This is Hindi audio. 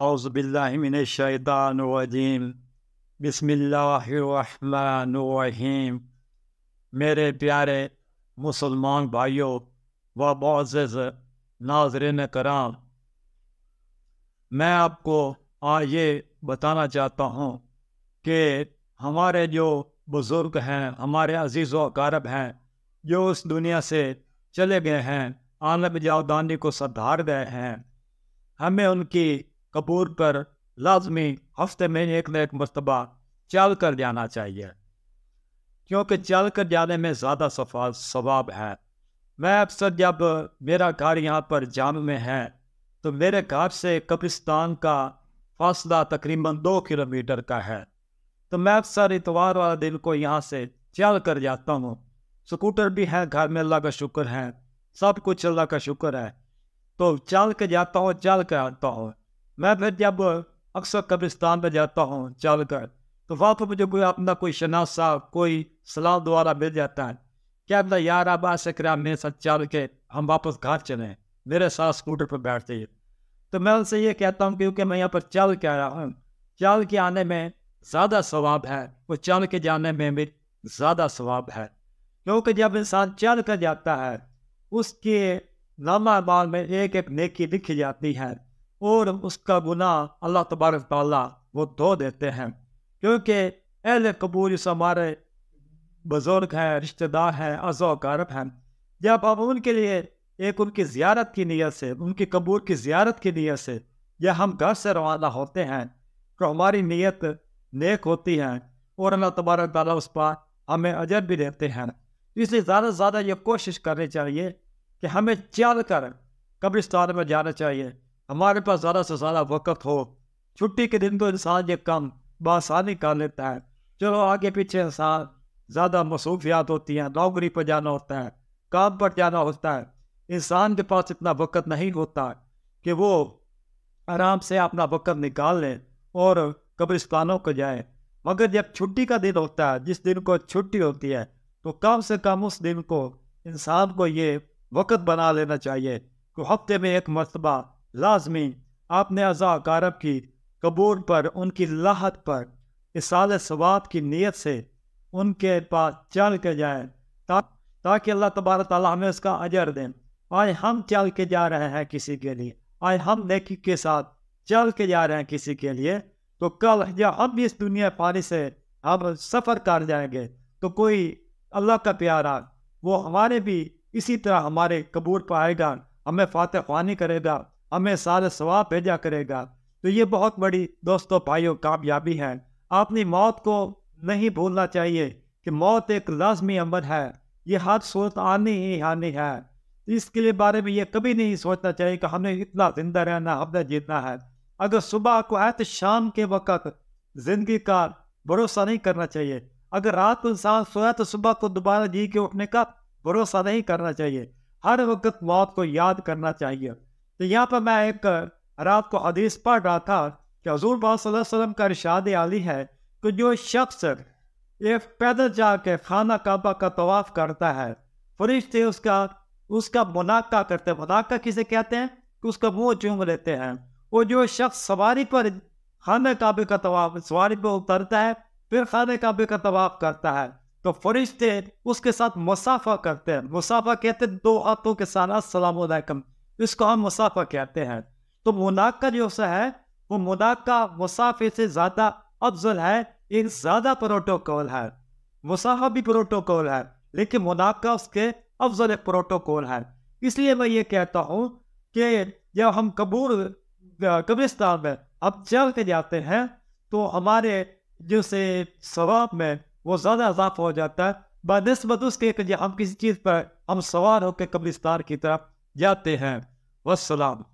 औज़ुबिल्लाहिमिनश्शैतानिर्रजीम बिस्मिल्लाहिर्रहमानिर्रहीम। मेरे प्यारे मुसलमान भाइयों व मुअज़्ज़ज़ नाज़रीन कराम, मैं आपको आज ये बताना चाहता हूँ कि हमारे जो बुज़ुर्ग हैं, हमारे अज़ीज़ व अक़ारब हैं, जो इस दुनिया से चले गए हैं, आलम जावदानी को सधार गए हैं, हमें उनकी कब्र पर लाजमी हफ्ते में एक न एक मरतबा चल कर जाना चाहिए, क्योंकि चल कर जाने में ज़्यादा सवाब है। मैं अक्सर जब मेरा घर यहाँ पर जाम में है तो मेरे घर से कब्रिस्तान का फासला तकरीबन 2 किलोमीटर का है। तो मैं अक्सर इतवार वाला दिन को यहाँ से चल कर जाता हूँ। स्कूटर भी है घर में, अल्लाह का शुक्र है, सब कुछ अल्लाह का शुक्र है। तो चल के जाता हूँ, चल कर आता हूँ। मैं फिर जब अक्सर कब्रिस्तान में जाता हूँ चल कर, तो वहाँ पर मुझे कोई शनासा, कोई सलाम द्वारा मिल जाता है, क्या अपना यार अब आ सक रहा मेरे साथ चल के हम वापस घर चलें, मेरे साथ स्कूटर पर बैठते हैं। तो मैं उनसे ये कहता हूँ क्योंकि मैं यहाँ पर चल के आया हूँ, चल के आने में ज़्यादा सवाब है, वो चल के जाने में भी ज़्यादा सवाब है। क्योंकि जब इंसान चल कर जाता है उसके नामा अमाल में एक एक नेकी लिखी जाती है और उसका गुनाह अल्लाह तबारक तआला वो धो देते हैं। क्योंकि अहले कबूर इस हमारे बुजुर्ग हैं, रिश्तेदार हैं, अज़ा अक़ारब हैं, जब हम उनके लिए एक उनकी ज़ियारत की नीयत से, उनकी कब्र की ज़ियारत की नीयत से या हम घर से रवाना होते हैं तो हमारी नीयत नेक होती है और अल्लाह तबारक तआला उस पर हमें अजर भी देते हैं। इसलिए ज़्यादा से ज़्यादा ये कोशिश करनी चाहिए कि हमें चल कर कब्रिस्तान में जाना चाहिए। हमारे पास ज़्यादा से ज़्यादा वक़्त हो, छुट्टी के दिन तो इंसान ये काम बआसानी कर लेता है। चलो आगे पीछे इंसान ज़्यादा मसरूफियात होती हैं, नौकरी पर जाना होता है, काम पर जाना होता है, इंसान के पास इतना वक़्त नहीं होता कि वो आराम से अपना वक़्त निकाल लें और कब्रिस्तानों को जाए। मगर जब छुट्टी का दिन होता है, जिस दिन को छुट्टी होती है, तो कम से कम उस दिन को इंसान को ये वक़्त बना लेना चाहिए कि हफ्ते में एक मरतबा लाजमी आपने अज़ा अक़ारब की कब्र पर, उनकी लाहत पर इसाले सवाब की नीयत से उनके पास चल के जाए ताकि अल्लाह तबारक तआला हमें उसका अजर दें। आज हम चल के जा रहे हैं किसी के लिए, आज हम नेकी के साथ चल के जा रहे हैं किसी के लिए, तो कल जब हम इस दुनिया पानी से हम सफ़र कर जाएंगे तो कोई अल्लाह का प्यारा वो हमारे भी इसी तरह हमारे कब्र पर आएगा, हमें फातह ख्वानी करेगा, हमें सारे सवाब भेजा करेगा। तो ये बहुत बड़ी दोस्तों भाइयों कामयाबी है। आपने मौत को नहीं भूलना चाहिए कि मौत एक लाजमी अमर है, ये हर सूरत आनी ही आनी है। इसके लिए बारे में ये कभी नहीं सोचना चाहिए कि हमें इतना जिंदा रहना, हमने जीतना है। अगर सुबह को है तो शाम के वक़्त ज़िंदगी का भरोसा नहीं करना चाहिए। अगर रात को इंसान सोया तो सुबह को दोबारा जी के उठने का भरोसा नहीं करना चाहिए। हर वक्त मौत को याद करना चाहिए। तो यहाँ पर मैं एक रात को हदीस पढ़ रहा था कि हुज़ूर पाक सल्लल्लाहु अलैहि वसल्लम का इरशाद आली है कि जो शख्स एक पैदल जाके खाना काबा का तवाफ करता है, फरिश्ते उसका मुनाका करते हैं। मुनाका किसे कहते हैं कि उसका मुँह चूम लेते हैं। वो जो शख्स सवारी पर खाना काबे का तवाफ, सवारी पर उतरता है फिर खाने काबे का तवाफ करता है, तो फरिश्ते उसके साथ मुसाफा करते हैं। मुसाफा कहते हैं दो हाथों के साथ अस्सलाम वालेकुम, इसको हम मुसाफा कहते हैं। तो मुनाका जो सा है वो मुनाका मुसाफे से ज़्यादा अफजल है, एक ज़्यादा प्रोटोकॉल है। मुसाफा भी प्रोटोकॉल है लेकिन मुनाका उसके अफजल एक प्रोटोकॉल है। इसलिए मैं ये कहता हूँ कि जब हम कब्रिस्तान में अब चल के जाते हैं तो हमारे जैसे सवाब में वो ज़्यादा इजाफा हो जाता है बनिस्बत उसके कि हम किसी चीज़ पर हम सवार होकर कब्रिस्तान की तरफ जाते हैं। वस्सलाम।